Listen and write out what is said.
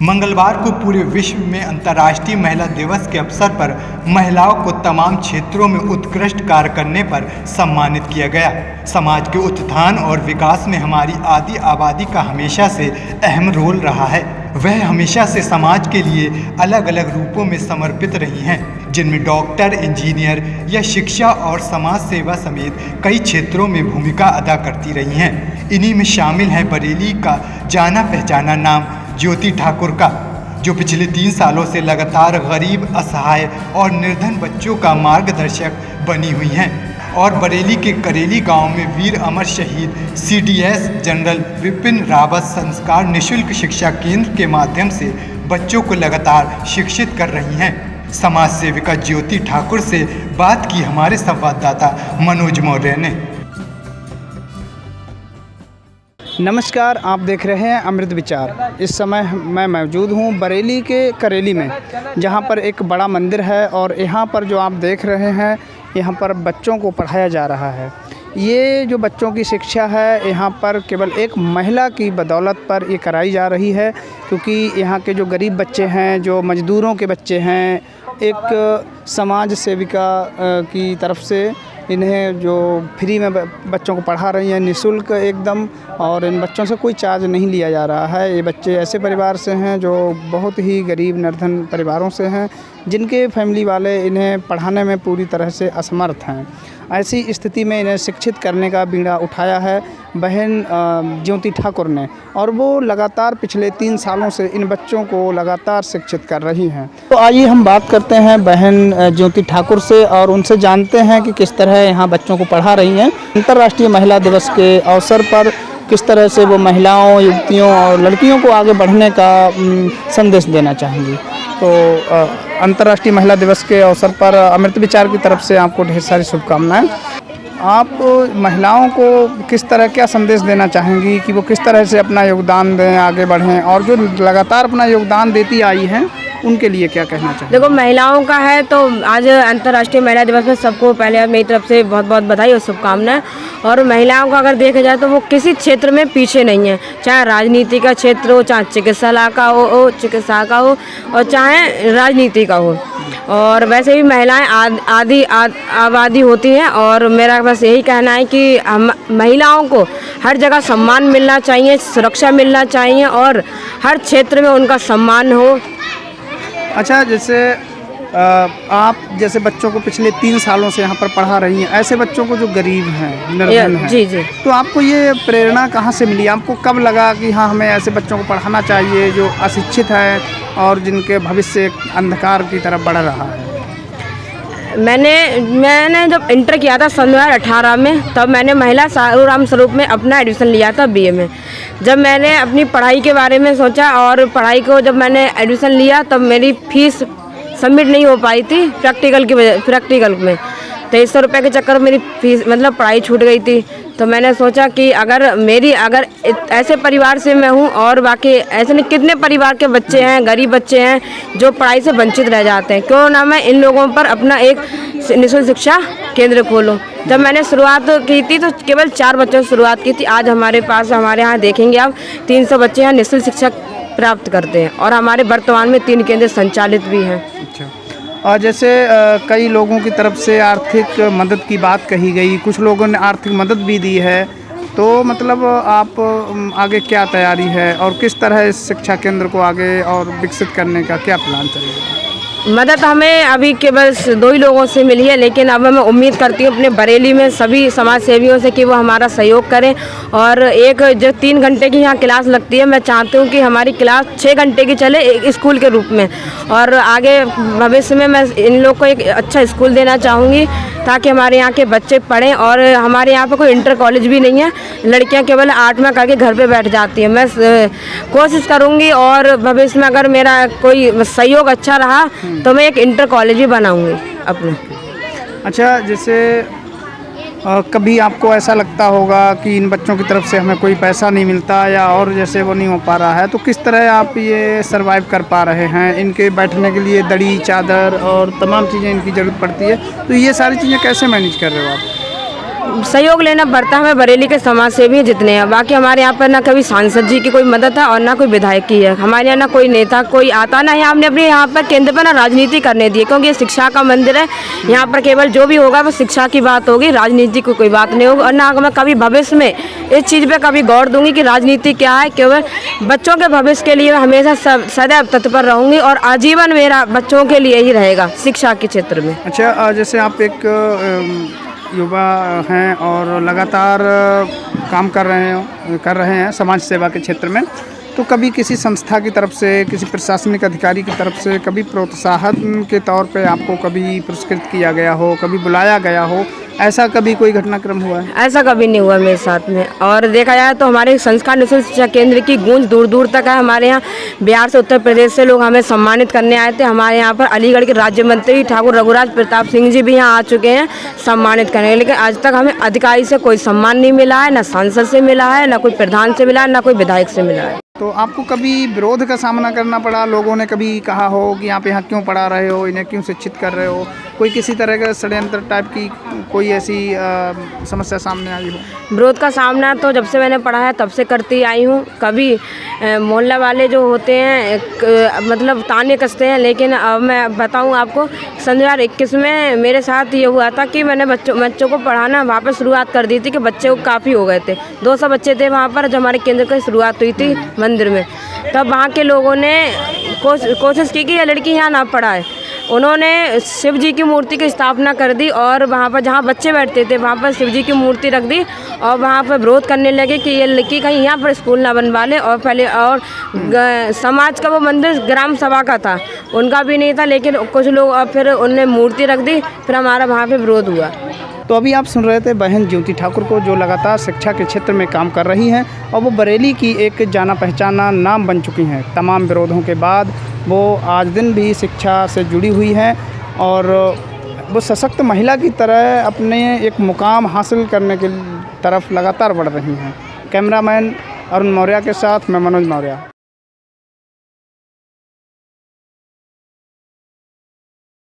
मंगलवार को पूरे विश्व में अंतर्राष्ट्रीय महिला दिवस के अवसर पर महिलाओं को तमाम क्षेत्रों में उत्कृष्ट कार्य करने पर सम्मानित किया गया। समाज के उत्थान और विकास में हमारी आदि आबादी का हमेशा से अहम रोल रहा है। वह हमेशा से समाज के लिए अलग अलग रूपों में समर्पित रही हैं, जिनमें डॉक्टर, इंजीनियर या शिक्षा और समाज सेवा समेत कई क्षेत्रों में भूमिका अदा करती रही हैं। इन्हीं में शामिल है बरेली का जाना पहचाना नाम ज्योति ठाकुर का, जो पिछले 3 सालों से लगातार गरीब, असहाय और निर्धन बच्चों का मार्गदर्शक बनी हुई हैं और बरेली के करेली गांव में वीर अमर शहीद CDS जनरल विपिन रावत संस्कार निःशुल्क शिक्षा केंद्र के माध्यम से बच्चों को लगातार शिक्षित कर रही हैं। समाज सेविका ज्योति ठाकुर से बात की हमारे संवाददाता मनोज मौर्य ने। नमस्कार, आप देख रहे हैं अमृत विचार। इस समय मैं मौजूद हूं बरेली के करेली में, जहां पर एक बड़ा मंदिर है और यहां पर जो आप देख रहे हैं, यहां पर बच्चों को पढ़ाया जा रहा है। ये जो बच्चों की शिक्षा है, यहाँ पर केवल एक महिला की बदौलत पर ये कराई जा रही है, क्योंकि यहाँ के जो गरीब बच्चे हैं, जो मज़दूरों के बच्चे हैं, एक समाज सेविका की तरफ से इन्हें जो फ्री में बच्चों को पढ़ा रही हैं, निःशुल्क एकदम, और इन बच्चों से कोई चार्ज नहीं लिया जा रहा है। ये बच्चे ऐसे परिवार से हैं जो बहुत ही गरीब निर्धन परिवारों से हैं, जिनके फैमिली वाले इन्हें पढ़ाने में पूरी तरह से असमर्थ हैं। ऐसी स्थिति में इन्हें शिक्षित करने का बीड़ा उठाया है बहन ज्योति ठाकुर ने, और वो लगातार पिछले 3 सालों से इन बच्चों को लगातार शिक्षित कर रही हैं। तो आइए हम बात करते हैं बहन ज्योति ठाकुर से और उनसे जानते हैं कि किस तरह यहाँ बच्चों को पढ़ा रही हैं। अंतर्राष्ट्रीय महिला दिवस के अवसर पर किस तरह से वो महिलाओं, युवतियों और लड़कियों को आगे बढ़ने का संदेश देना चाहेंगी। तो अंतर्राष्ट्रीय महिला दिवस के अवसर पर अमृत विचार की तरफ से आपको ढेर सारी शुभकामनाएं। आप महिलाओं को किस तरह क्या संदेश देना चाहेंगी कि वो किस तरह से अपना योगदान दें, आगे बढ़ें, और जो लगातार अपना योगदान देती आई हैं उनके लिए क्या कहना चाहिए? देखो, महिलाओं का है तो आज अंतर्राष्ट्रीय महिला दिवस में सबको पहले मेरी तरफ से बहुत बहुत बधाई और शुभकामनाएं। और महिलाओं का अगर देखा जाए तो वो किसी क्षेत्र में पीछे नहीं है, चाहे राजनीति का क्षेत्र हो, चाहे चिकित्सा का हो और चाहे राजनीति का हो। और वैसे भी महिलाएं आबादी होती हैं, और मेरा बस यही कहना है कि महिलाओं को हर जगह सम्मान मिलना चाहिए, सुरक्षा मिलना चाहिए और हर क्षेत्र में उनका सम्मान हो। अच्छा, जैसे आप जैसे बच्चों को पिछले 3 सालों से यहाँ पर पढ़ा रही हैं, ऐसे बच्चों को जो गरीब हैं, निर्धन हैं, जी, तो आपको ये प्रेरणा कहाँ से मिली? आपको कब लगा कि हाँ, हमें ऐसे बच्चों को पढ़ाना चाहिए जो अशिक्षित हैं और जिनके भविष्य अंधकार की तरफ बढ़ रहा है? मैंने जब इंटर किया था सन 2018 में, तब मैंने महिला सारूराम स्वरूप में अपना एडमिशन लिया था BA में। जब मैंने अपनी पढ़ाई के बारे में सोचा और पढ़ाई को जब मैंने एडमिशन लिया, तब मेरी फीस सबमिट नहीं हो पाई थी प्रैक्टिकल में। 2300 रुपये के चक्कर में मेरी फीस मतलब पढ़ाई छूट गई थी। तो मैंने सोचा कि अगर ऐसे परिवार से मैं हूँ, और बाकी ऐसे नहीं कितने परिवार के बच्चे हैं, गरीब बच्चे हैं जो पढ़ाई से वंचित रह जाते हैं, क्यों ना मैं इन लोगों पर अपना एक निःशुल्क शिक्षा केंद्र खोलूँ। जब मैंने शुरुआत की थी तो केवल 4 बच्चों से शुरुआत की थी। आज हमारे यहाँ देखेंगे आप 300 बच्चे यहाँ निःशुल्क शिक्षा प्राप्त करते हैं, और हमारे वर्तमान में 3 केंद्र संचालित भी हैं। अच्छा, और जैसे कई लोगों की तरफ से आर्थिक मदद की बात कही गई, कुछ लोगों ने आर्थिक मदद भी दी है, तो मतलब आप आगे क्या तैयारी है और किस तरह इस शिक्षा केंद्र को आगे और विकसित करने का क्या प्लान चलेगा? मदद हमें अभी केवल 2 ही लोगों से मिली है, लेकिन अब मैं उम्मीद करती हूँ अपने बरेली में सभी समाज सेवियों से कि वो हमारा सहयोग करें। और एक जो 3 घंटे की यहाँ क्लास लगती है, मैं चाहती हूँ कि हमारी क्लास 6 घंटे की चले एक स्कूल के रूप में, और आगे भविष्य में मैं इन लोग को एक अच्छा स्कूल देना चाहूँगी ताकि हमारे यहाँ के बच्चे पढ़ें। और हमारे यहाँ पर कोई इंटर कॉलेज भी नहीं है, लड़कियाँ केवल 8वां करके घर पर बैठ जाती हैं। मैं कोशिश करूँगी और भविष्य में अगर मेरा कोई सहयोग अच्छा रहा तो मैं एक इंटर कॉलेज भी बनाऊंगी अपने। अच्छा, जैसे कभी आपको ऐसा लगता होगा कि इन बच्चों की तरफ से हमें कोई पैसा नहीं मिलता या और जैसे वो नहीं हो पा रहा है, तो किस तरह आप ये सरवाइव कर पा रहे हैं? इनके बैठने के लिए दरी, चादर और तमाम चीज़ें इनकी ज़रूरत पड़ती है, तो ये सारी चीज़ें कैसे मैनेज कर रहे हो आप? सहयोग लेना पड़ता है हमें बरेली के समाज सेवी जितने हैं। बाकी हमारे यहाँ पर ना कभी सांसद जी की कोई मदद है और ना कोई विधायक की है। हमारे यहाँ ना कोई नेता कोई आता ना है। हमने अपने यहाँ पर केंद्र पर ना राजनीति करने दी है, क्योंकि ये शिक्षा का मंदिर है। यहाँ पर केवल जो भी होगा वो शिक्षा की बात होगी, राजनीति की कोई बात नहीं होगी। और ना मैं कभी भविष्य में इस चीज़ पर कभी गौर दूंगी कि राजनीति क्या है। केवल बच्चों के भविष्य के लिए मैं हमेशा सदैव तत्पर रहूँगी और आजीवन मेरा बच्चों के लिए ही रहेगा शिक्षा के क्षेत्र में। अच्छा, जैसे आप एक युवा हैं और लगातार काम कर रहे हैं समाज सेवा के क्षेत्र में, तो कभी किसी संस्था की तरफ से, किसी प्रशासनिक अधिकारी की तरफ से कभी प्रोत्साहन के तौर पे आपको कभी पुरस्कृत किया गया हो, कभी बुलाया गया हो, ऐसा कभी कोई घटनाक्रम हुआ है? ऐसा कभी नहीं हुआ मेरे साथ में। और देखा जाए तो हमारे संस्कार निःशुल्क शिक्षा केंद्र की गूंज दूर दूर तक है। हमारे यहाँ बिहार से, उत्तर प्रदेश से लोग हमें सम्मानित करने आए थे। हमारे यहाँ पर अलीगढ़ के राज्य मंत्री ठाकुर रघुराज प्रताप सिंह जी भी यहाँ आ चुके हैं सम्मानित करने, लेकिन आज तक हमें अधिकारी से कोई सम्मान नहीं मिला है, ना सांसद से मिला है, ना कोई प्रधान से मिला है, ना कोई विधायक से मिला है। तो आपको कभी विरोध का सामना करना पड़ा? लोगों ने कभी कहा हो कि आप यहाँ क्यों पढ़ा रहे हो, इन्हें क्यों शिक्षित कर रहे हो? कोई किसी तरह का षड्यंत्र टाइप की कोई ऐसी समस्या सामने आई हो? विरोध का सामना तो जब से मैंने पढ़ा है तब से करती आई हूँ। कभी मोहल्ला वाले जो होते हैं मतलब ताने कसते हैं, लेकिन अब मैं बताऊँ आपको, सन 2021 में मेरे साथ ये हुआ था कि मैंने बच्चों को पढ़ाना वहाँ पर शुरुआत कर दी थी कि बच्चे काफ़ी हो गए थे। 200 बच्चे थे वहाँ पर जब हमारे केंद्र की शुरुआत हुई थी मंदिर में। तब वहाँ के लोगों ने कोशिश की कि ये लड़की यहाँ ना पढ़ाए। उन्होंने शिव जी की मूर्ति की स्थापना कर दी और वहाँ पर जहाँ बच्चे बैठते थे वहाँ पर शिव जी की मूर्ति रख दी और वहाँ पर विरोध करने लगे कि ये लड़की कहीं यहाँ पर स्कूल ना बनवा ले। और पहले और समाज का वो मंदिर ग्राम सभा का था, उनका भी नहीं था, लेकिन कुछ लोग फिर उनने मूर्ति रख दी, फिर हमारा वहाँ पर विरोध हुआ। तो अभी आप सुन रहे थे बहन ज्योति ठाकुर को, जो लगातार शिक्षा के क्षेत्र में काम कर रही हैं और वो बरेली की एक जाना पहचाना नाम बन चुकी हैं। तमाम विरोधों के बाद वो आज दिन भी शिक्षा से जुड़ी हुई हैं और वो सशक्त महिला की तरह अपने एक मुकाम हासिल करने की तरफ लगातार बढ़ रही हैं। कैमरामैन अरुण मौर्य के साथ मैं मनोज मौर्य।